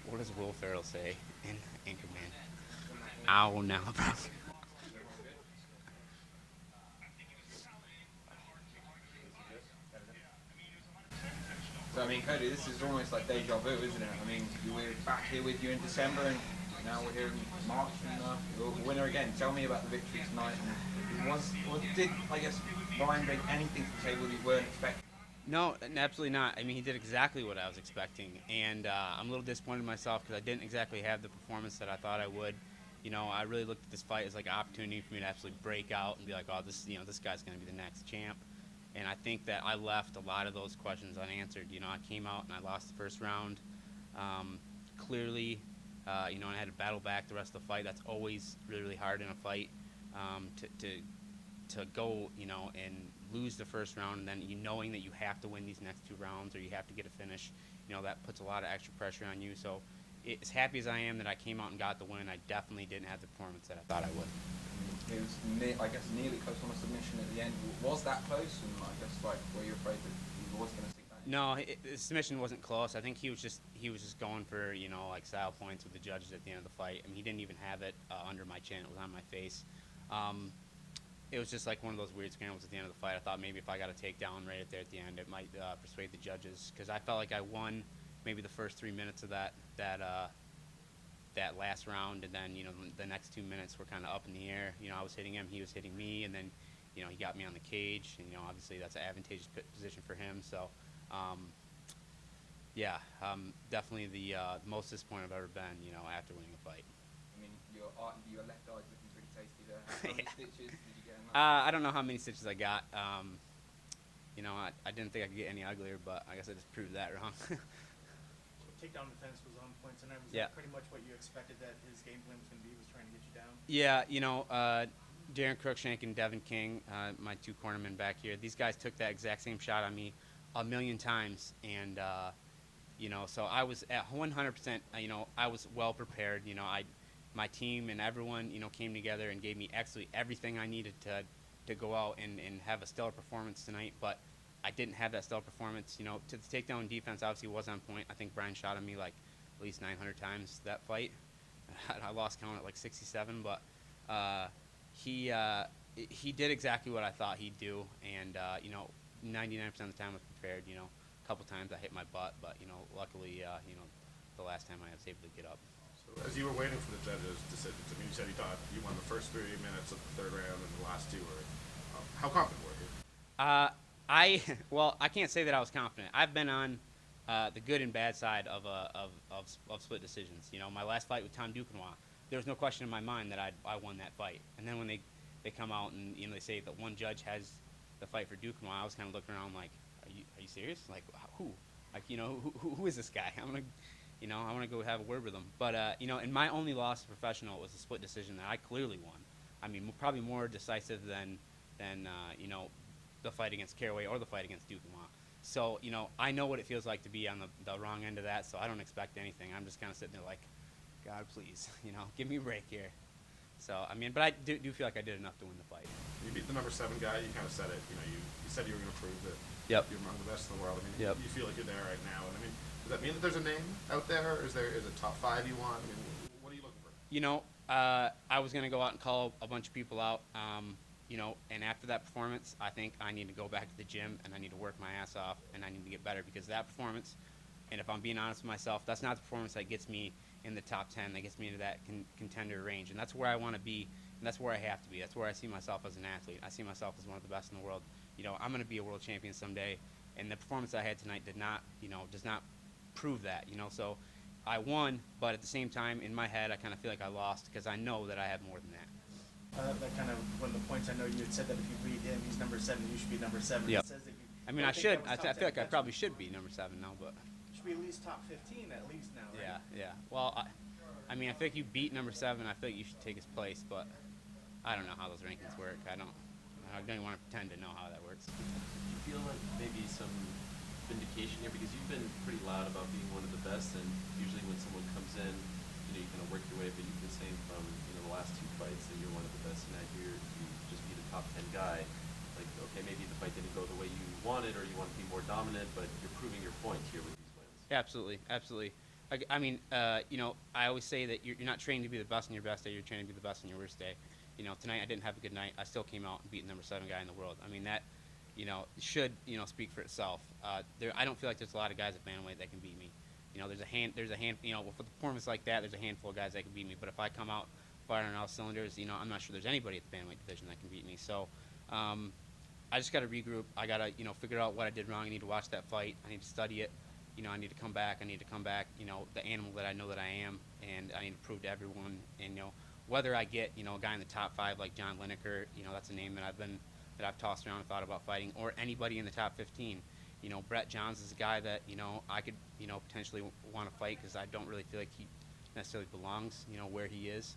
What does Will Ferrell say in Anchorman? Ow, now, bro. So, I mean, Cody, this is almost like deja vu, isn't it? I mean, we were back here with you in December, and now we're here in March, and you're the winner again. Tell me about the victory tonight, and did, I guess, Bryan bring anything to the table that you weren't expecting? No, absolutely not. I mean, he did exactly what I was expecting, and I'm a little disappointed in myself because I didn't exactly have the performance that I thought I would. You know, I really looked at this fight as like an opportunity for me to absolutely break out and be like, oh, this guy's going to be the next champ. And I think that I left a lot of those questions unanswered. You know, I came out and I lost the first round. Clearly, and I had to battle back the rest of the fight. That's always really, really hard in a fight, to go, and lose the first round, and then knowing that you have to win these next two rounds or you have to get a finish, that puts a lot of extra pressure on you. So as happy as I am that I came out and got the win, I definitely didn't have the performance that I thought I would. It was, nearly close on a submission at the end. Was that close? And I guess, were you afraid that he was going to stick that in? No, the submission wasn't close. I think he was just going for, style points with the judges at the end of the fight. I mean, he didn't even have it under my chin. It was on my face. It was just like one of those weird scrambles at the end of the fight. I thought maybe if I got a takedown right there at the end, it might persuade the judges, because I felt like I won maybe the first 3 minutes of that last round, and then the next 2 minutes were kind of up in the air. I was hitting him, he was hitting me, and then he got me on the cage, and obviously that's an advantageous position for him. So definitely the most disappointed I've ever been after winning a fight. I mean, your left eye's looking pretty tasty there. How many stitches did you get in that? I don't know how many stitches I got. I didn't think I could get any uglier, but I guess I just proved that wrong. Takedown defense was on point tonight. Was Yeah. that pretty much what you expected that his game plan was going to be, was trying to get you down? Yeah, Darren Cruikshank and Devin King, my two cornermen back here, these guys took that exact same shot on me a million times, and so I was at 100%. I was well prepared. My team and everyone came together and gave me absolutely everything I needed to go out and have a stellar performance tonight. But I didn't have that stellar performance. To the takedown defense obviously was on point. I think Bryan shot at me like at least 900 times that fight. I lost count at like 67, but he did exactly what I thought he'd do, and 99% of the time I was prepared. A couple times I hit my butt, but luckily the last time I was able to get up. So as you were waiting for the judges' decisions, I mean, you said you thought you won the first 3 minutes of the third round, and the last two were. How confident were you? I can't say that I was confident. I've been on the good and bad side of split decisions. My last fight with Tom Duquesnoy, there was no question in my mind that I won that fight. And then when they come out and they say that one judge has the fight for Duquesnoy, I was kind of looking around like, are you serious? Like, who? Like, who is this guy? I want to go have a word with him. But and my only loss as a professional was a split decision that I clearly won. I mean, probably more decisive than the fight against Caraway or the fight against Duquesnoy. So, I know what it feels like to be on the wrong end of that, so I don't expect anything. I'm just kind of sitting there like, God, please, give me a break here. So, I mean, but I do feel like I did enough to win the fight. You beat the number 7 guy. You kind of said it. You said you were going to prove that Yep. you're among the best in the world. I mean, Yep. you feel like you're there right now. And I mean, does that mean that there's a name out there? Or is it top 5 you want? I mean, what are you looking for? I was going to go out and call a bunch of people out, and after that performance, I think I need to go back to the gym and I need to work my ass off and I need to get better, because that performance, and if I'm being honest with myself, that's not the performance that gets me in the top 10, that gets me into that contender range. And that's where I want to be, and that's where I have to be. That's where I see myself as an athlete. I see myself as one of the best in the world. I'm going to be a world champion someday, and the performance I had tonight does not prove that. So I won, but at the same time, in my head, I kind of feel like I lost, because I know that I have more than that. That kind of one of the points. I know you had said that if you beat him, he's number 7. You should be number 7. Yep. It says that you. I mean, I should. I feel like I probably should be number 7 now, but. Should be at least top 15 at least now, right? Yeah. Well, I mean, I feel like you beat number 7. I feel like you should take his place, but I don't know how those rankings work. I don't even want to pretend to know how that works. Do you feel like maybe some vindication here, because you've been pretty loud about being one of the best, and usually when someone comes in, you kind of work your way, but you've been saying from the last 2 fights that you're one of the best, and now you just beat a top 10 guy. like, okay, maybe the fight didn't go the way you wanted, or you want to be more dominant, but you're proving your point here with these wins. Absolutely, absolutely. I mean, you know, I always say that you're not trained to be the best on your best day. You're trained to be the best on your worst day. You know, tonight I didn't have a good night. I still came out and beat the number 7 guy in the world. I mean, that, you know, should, you know, speak for itself. I don't feel like there's a lot of guys at bantamweight that can beat me. You know, there's a hand, you know, with a performance like that, there's a handful of guys that can beat me. But if I come out firing on all cylinders, you know, I'm not sure there's anybody at the bantamweight division that can beat me. So, I just got to regroup. I got to, you know, figure out what I did wrong. I need to watch that fight. I need to study it. You know, I need to come back. You know, the animal that I know that I am, and I need to prove to everyone. And, you know, whether I get, you know, a guy in the top 5 like John Lineker, you know, that's a name that I've tossed around and thought about fighting, or anybody in the top 15. You know, Brett Johns is a guy that, you know, I could, you know, potentially want to fight because I don't really feel like he necessarily belongs, you know, where he is.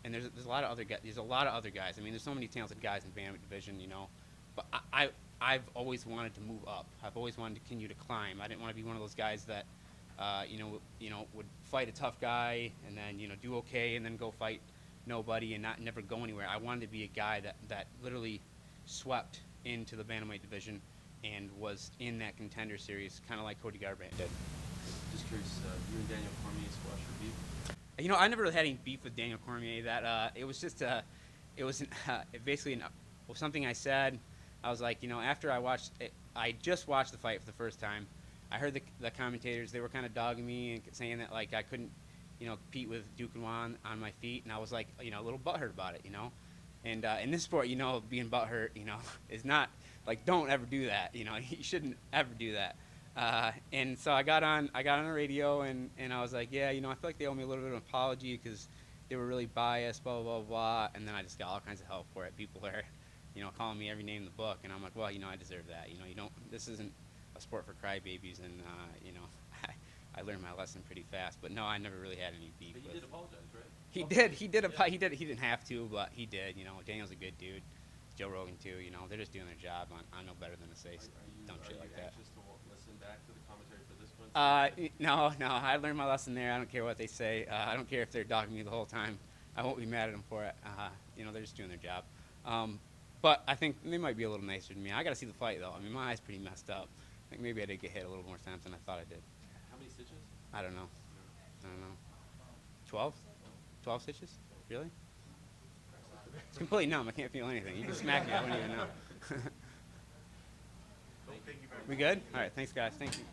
And there's a lot of other guys. There's a lot of other guys. I mean, there's so many talented guys in bantamweight division, you know. But I've always wanted to move up. I've always wanted to continue to climb. I didn't want to be one of those guys that, you know, would fight a tough guy and then, you know, do okay and then go fight nobody and never go anywhere. I wanted to be a guy that literally swept into the bantamweight division and was in that contender series, kind of like Cody Garbrandt did. Just curious, you and Daniel Cormier squash your beef? You know, I never really had any beef with Daniel Cormier. That it was just it was basically something I said. I was like, you know, after I just watched the fight for the first time. I heard the commentators, they were kind of dogging me and saying that, like, I couldn't, you know, compete with Duquesnoy on my feet, and I was like, you know, a little butthurt about it, you know. And in this sport, you know, being butthurt, you know, is not, like, don't ever do that, you know. You shouldn't ever do that. And so I got on the radio, and I was like, yeah, you know, I feel like they owe me a little bit of an apology because they were really biased, blah, blah, blah, blah. And then I just got all kinds of help for it. People are, you know, calling me every name in the book, and I'm like, well, you know, I deserve that. You know, this isn't a sport for crybabies, and, you know, I learned my lesson pretty fast. But no, I never really had any beef But with. you did apologize, right? He did. He didn't have to, but he did. You know, Daniel's a good dude. Joe Rogan too. You know, they're just doing their job. I know better than to say dumb shit like that. Are you anxious to listen back to the commentary for this one? No. I learned my lesson there. I don't care what they say. I don't care if they're dogging me the whole time. I won't be mad at them for it. You know, they're just doing their job. But I think they might be a little nicer than me. I got to see the fight though. I mean, my eye's pretty messed up. I think maybe I did get hit a little more times than I thought I did. How many stitches? I don't know. 12? 12 stitches? Really? It's completely numb. I can't feel anything. You can smack me. I wouldn't even know. Thank you very much. We good? All right. Thanks, guys. Thank you.